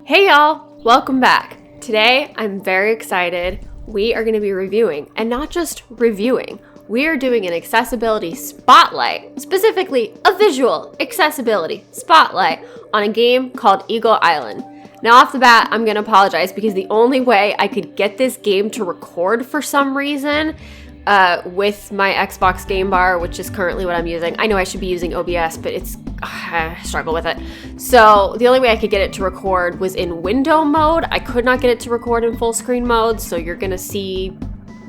Hey y'all, welcome back. Today I'm very excited. We are going to be reviewing, and not just reviewing, we are doing an accessibility spotlight, specifically a visual accessibility spotlight on a game called Eagle Island. Now off the bat, I'm going to apologize because the only way I could get this game to record for some reason with my Xbox Game Bar, which is currently what I'm using. I know I should be using OBS, but I struggle with it. So the only way I could get it to record was in window mode. I could not get it to record in full screen mode, so you're gonna see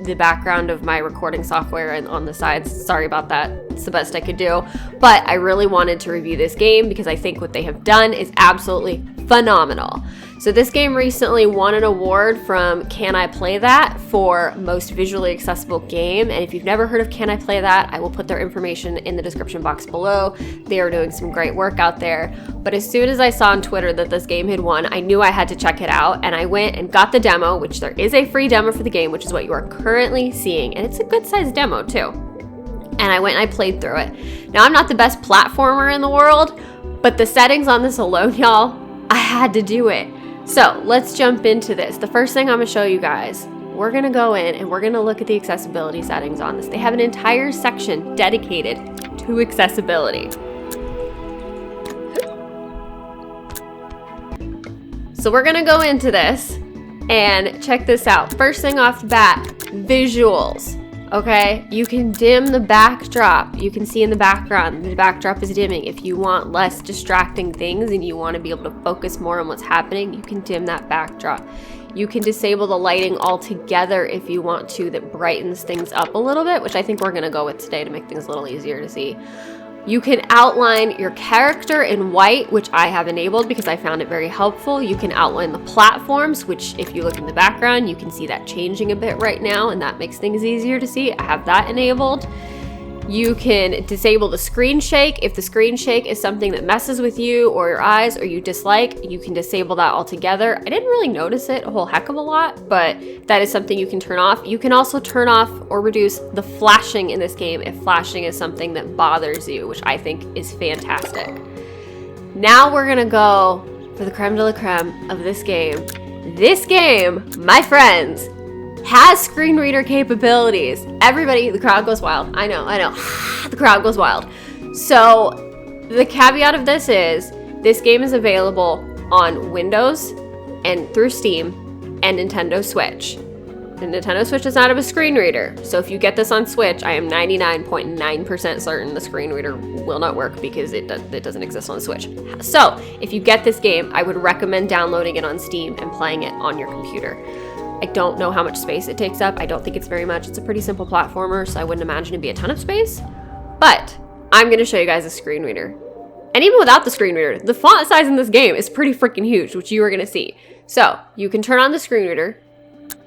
the background of my recording software and on the sides. Sorry about that. It's the best I could do. But I really wanted to review this game because I think what they have done is absolutely phenomenal. So this game recently won an award from Can I Play That for most visually accessible game. And if you've never heard of Can I Play That, I will put their information in the description box below. They are doing some great work out there. But as soon as I saw on Twitter that this game had won, I knew I had to check it out. And I went and got the demo, which there is a free demo for the game, which is what you are currently seeing. And it's a good sized demo too. And I went and I played through it. Now I'm not the best platformer in the world, but the settings on this alone, y'all, I had to do it. So let's jump into this. The first thing I'm gonna show you guys, we're gonna go in and we're gonna look at the accessibility settings on this. They have an entire section dedicated to accessibility. So we're gonna go into this and check this out. First thing off the bat, visuals. Okay, you can dim the backdrop. You can see in the background, the backdrop is dimming. If you want less distracting things and you want to be able to focus more on what's happening, you can dim that backdrop. You can disable the lighting altogether if you want to, that brightens things up a little bit, which I think we're gonna go with today to make things a little easier to see. You can outline your character in white, which I have enabled because I found it very helpful. You can outline the platforms, which if you look in the background, you can see that changing a bit right now, and that makes things easier to see. I have that enabled. You can disable the screen shake. If the screen shake is something that messes with you or your eyes or you dislike, you can disable that altogether. I didn't really notice it a whole heck of a lot, but that is something you can turn off. You can also turn off or reduce the flashing in this game if flashing is something that bothers you, which I think is fantastic. Now we're gonna go for the creme de la creme of this game. This game, my friends, has screen reader capabilities. Everybody, the crowd goes wild. I know. The crowd goes wild. So the caveat of this is this game is available on Windows and through Steam and Nintendo Switch. The Nintendo Switch does not have a screen reader. So if you get this on Switch, I am 99.9% certain the screen reader will not work because it doesn't exist on the Switch. So if you get this game, I would recommend downloading it on Steam and playing it on your computer. I don't know how much space it takes up. I don't think it's very much. It's a pretty simple platformer, so I wouldn't imagine it'd be a ton of space. But I'm going to show you guys a screen reader. And even without the screen reader, the font size in this game is pretty freaking huge, which you are going to see. So you can turn on the screen reader.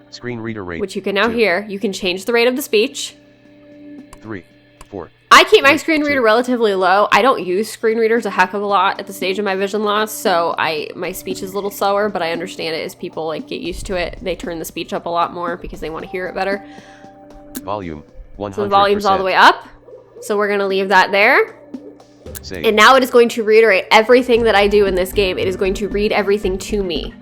Screen reader rate, which you can now hear. You can change the rate of the speech. 3, 4. I keep my screen reader relatively low. I don't use screen readers a heck of a lot at the stage of my vision loss, so my speech is a little slower, but I understand it as people get used to it. They turn the speech up a lot more because they want to hear it better. Volume 100%. So the volume's all the way up. So we're gonna leave that there. Save. And now it is going to reiterate everything that I do in this game. It is going to read everything to me.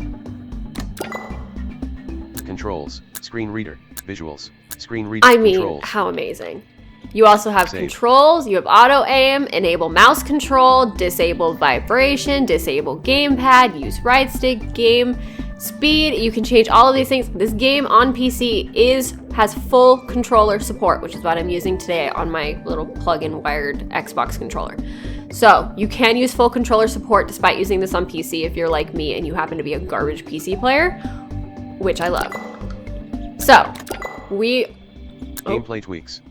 Controls, screen reader, visuals, screen reader, controls. How amazing. You also have controls, you have auto aim, enable mouse control, disable vibration, disable gamepad, use right stick, game speed. You can change all of these things. This game on PC has full controller support, which is what I'm using today on my little plug-in wired Xbox controller. So you can use full controller support despite using this on PC if you're like me and you happen to be a garbage PC player, which I love. So Gameplay tweaks.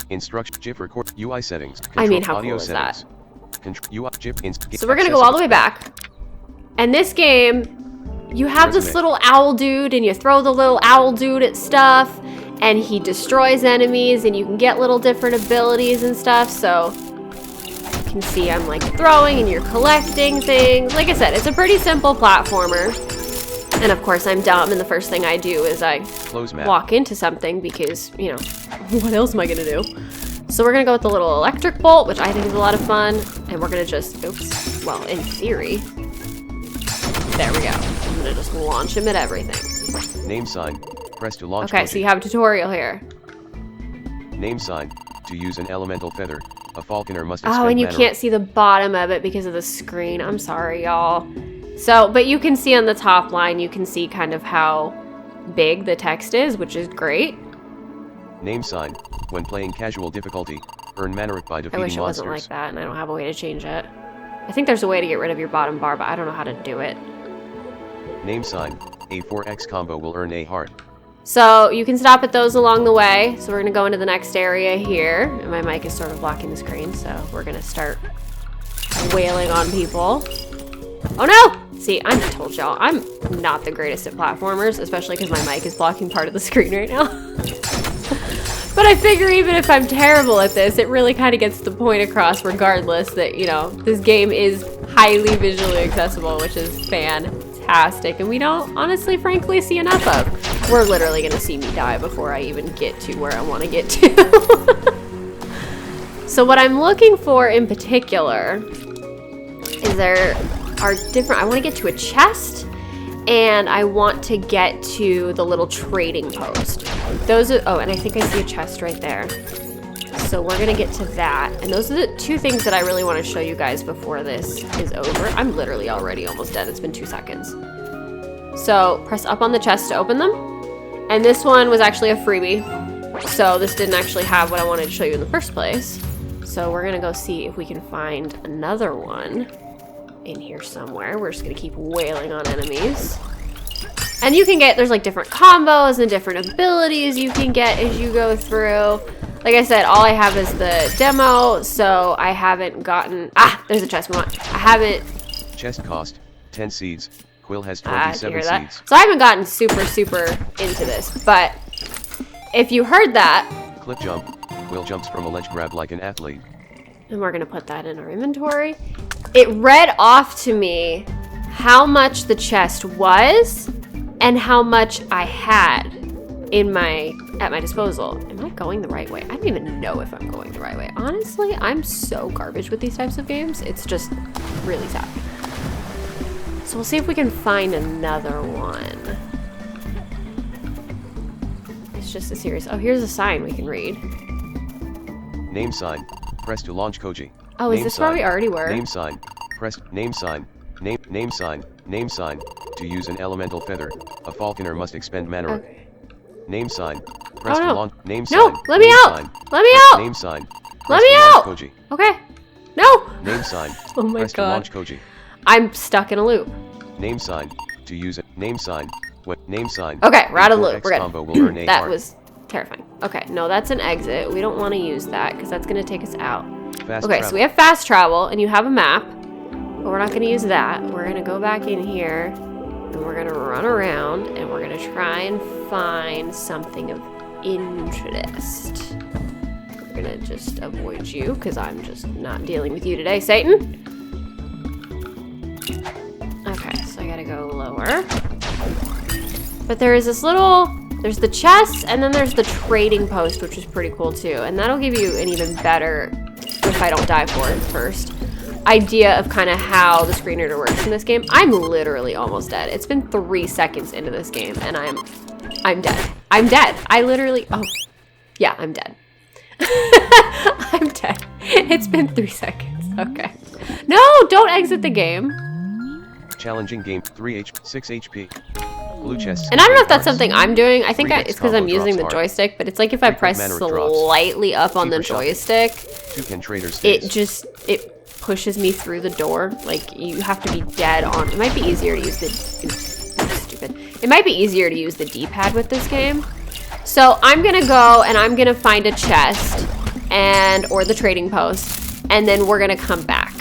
Instruction GIF record UI settings. How cool is that? UI, GIF, so we're gonna go all the way back. And this game, you have this little owl dude and you throw the little owl dude at stuff and he destroys enemies and you can get little different abilities and stuff. So you can see I'm throwing and you're collecting things. Like I said, it's a pretty simple platformer. And of course I'm dumb and the first thing I do is I walk into something because, what else am I gonna do? So we're gonna go with the little electric bolt, which I think is a lot of fun. And we're gonna just, in theory, There we go. I'm gonna just launch him at everything. Name sign. Press to launch. Okay, so you have a tutorial here. Name sign. To use an elemental feather, a falconer must expend Oh, and you mana. can't see the bottom of it because of the screen. I'm sorry, y'all. So, but you can see on the top line, you can see kind of how big the text is, which is great. Name sign. When playing casual difficulty, earn mana by I defeating wish it monsters. wasn't like that, and I don't have a way to change it. I think there's a way to get rid of your bottom bar, but I don't know how to do it. Name sign. A 4x combo will earn a heart. So you can stop at those along the way. So we're gonna go into the next area here. And my mic is sort of blocking the screen, so we're gonna start wailing on people. Oh no! See, I told y'all, I'm not the greatest at platformers, especially because my mic is blocking part of the screen right now. But I figure even if I'm terrible at this, it really kind of gets the point across regardless that, you know, this game is highly visually accessible, which is fantastic. And we don't, honestly, frankly, see enough of. We're literally going to see me die before I even get to where I want to get to. So what I'm looking for in particular is there are different, I want to get to a chest and I want to get to the little trading post. Those are, oh, and I think I see a chest right there. So we're gonna get to that. And those are the two things that I really want to show you guys before this is over. I'm literally already almost dead. It's been 2 seconds. So press up on the chest to open them. And this one was actually a freebie. So this didn't actually have what I wanted to show you in the first place. So we're gonna go see if we can find another one in here somewhere. We're just gonna keep wailing on enemies. And you can get, there's like different combos and different abilities you can get as you go through. Like I said, all I have is the demo, so I haven't gotten, there's a chest we want. I haven't. Chest cost 10 seeds. Quill has Did you 27 hear that? seeds. So I haven't gotten super into this, but if you heard that. Clip jump. Quill jumps from a ledge grab like an athlete. And we're gonna put that in our inventory. It read off to me how much the chest was and how much I had in at my disposal. Am I going the right way? I don't even know if I'm going the right way. Honestly, I'm so garbage with these types of games. It's just really sad. So we'll see if we can find another one. It's just a series. Oh, here's a sign we can read. Name sign. Press to launch Koji. Oh, is this where we already were? Name sign. Press name sign. Name sign. Name sign. To use an elemental feather, a falconer must expend mana. Okay. Name sign. Press Oh, to no. launch. Name No, sign. let me Name out. sign. Let me Press out. Name sign. Let Press me to launch out. Koji. Okay. No. Name sign. Oh my Press to god. launch Koji. I'm stuck in a loop. Name sign. To use it. Name sign. What? Name sign. Okay, we're out of the A loop. 4x We're combo will good. earn a That heart. was terrifying. Okay, no, that's an exit. We don't want to use that because that's going to take us out. Fast Okay, travel. so we have fast travel and you have a map, but we're not going to use that. We're going to go back in here and we're going to run around and we're going to try and find something of interest. We're going to just avoid you because I'm just not dealing with you today, Satan. Okay, so I got to go lower. But there is this little, there's the chest and then there's the trading post, which is pretty cool too. And that'll give you an even better, if I don't die for it first, idea of kind of how the screen reader works in this game. I'm literally almost dead. It's been 3 seconds into this game and I'm dead. I'm dead. I literally, oh, yeah, I'm dead. I'm dead. It's been 3 seconds. Okay. No, don't exit the game. Challenging game. 6 HP. Blue chests. And I don't know if that's something I'm doing. I think 3x it's because I'm combo using the drops heart. joystick, but it's like if I press mana drops. slightly up on the Super shot. joystick, Toucan trader stays. it pushes me through the door. Like, you have to be dead on. It might be easier to use the, stupid. It might be easier to use the D-pad with this game. So I'm gonna go and I'm gonna find a chest or the trading post, and then we're gonna come back.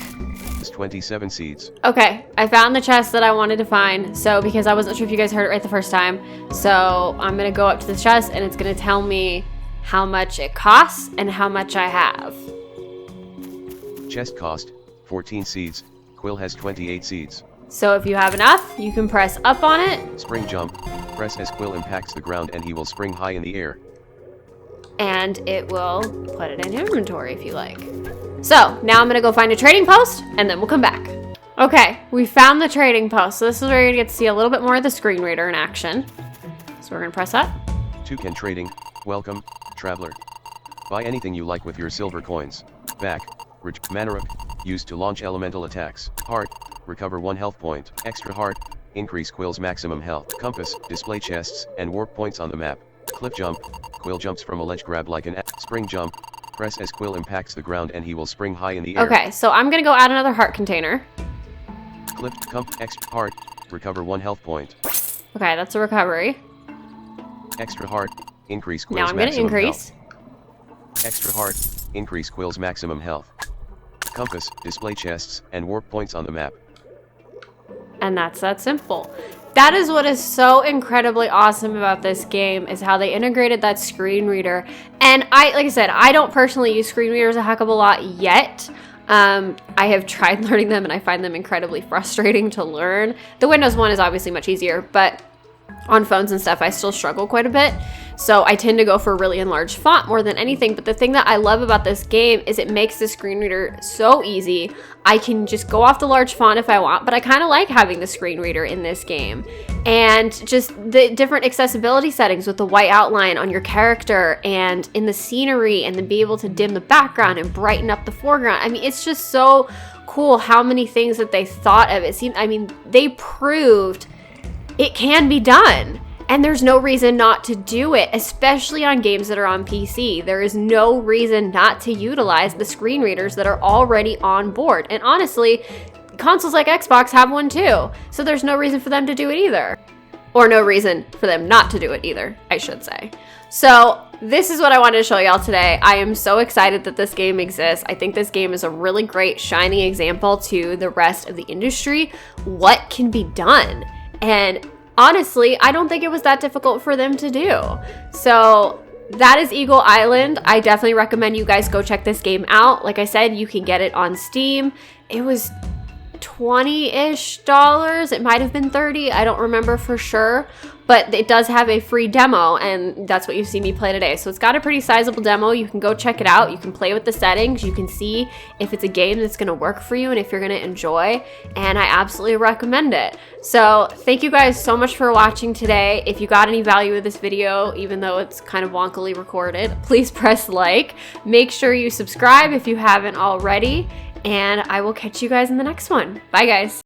27 seeds. Okay, I found the chest that I wanted to find. So because I wasn't sure if you guys heard it right the first time, so I'm gonna go up to this chest and it's gonna tell me how much it costs and how much I have. Chest cost 14 seeds. Quill has 28 seeds. So if you have enough, you can press up on it. Spring jump. Press as Quill impacts the ground and he will spring high in the air. And it will put it in inventory if you like. So now I'm gonna go find a trading post and then we'll come back. Okay, we found the trading post. So this is where you're gonna get to see a little bit more of the screen reader in action. So we're gonna press that. Toucan trading. Welcome, traveler. Buy anything you like with your silver coins. Back. Manaruk. Used to launch elemental attacks. Heart. Recover 1 health point. Extra heart. Increase Quill's maximum health. Compass. Display chests and warp points on the map. Cliff jump. Quill jumps from a ledge grab like an spring jump. Press as Quill impacts the ground and he will spring high in the air. Okay, so I'm gonna go add another heart container. Cliff. Extra heart. Recover 1 health point. Okay, that's a recovery. Extra heart. Increase Quill's Now I'm gonna maximum increase. health. Extra heart. Increase Quill's maximum health. Compass, display chests, and warp points on the map. And that's that simple. That is what is so incredibly awesome about this game, is how they integrated that screen reader. And like I said, I don't personally use screen readers a heck of a lot yet. I have tried learning them and I find them incredibly frustrating to learn. The Windows one is obviously much easier, but on phones and stuff, I still struggle quite a bit. So I tend to go for really enlarged font more than anything. But the thing that I love about this game is it makes the screen reader so easy. I can just go off the large font if I want, but I kind of like having the screen reader in this game. And just the different accessibility settings with the white outline on your character and in the scenery, and then be able to dim the background and brighten up the foreground. I mean, it's just so cool how many things that they thought of. It seemed, I mean, they proved it can be done, and there's no reason not to do it, especially on games that are on PC. There is no reason not to utilize the screen readers that are already on board. And honestly, consoles like Xbox have one too, so there's no reason for them to do it either. Or no reason for them not to do it either, I should say. So this is what I wanted to show y'all today. I am so excited that this game exists. I think this game is a really great shining example to the rest of the industry. What can be done? And honestly, I don't think it was that difficult for them to do. So that is Eagle Island. I definitely recommend you guys go check this game out. Like I said, you can get it on Steam. It was $20-ish. It might have been $30. I don't remember for sure. But it does have a free demo, and that's what you see me play today. So it's got a pretty sizable demo. You can go check it out. You can play with the settings. You can see if it's a game that's going to work for you and if you're going to enjoy. And I absolutely recommend it. So thank you guys so much for watching today. If you got any value with this video, even though it's kind of wonkily recorded, please press like. Make sure you subscribe if you haven't already. And I will catch you guys in the next one. Bye, guys.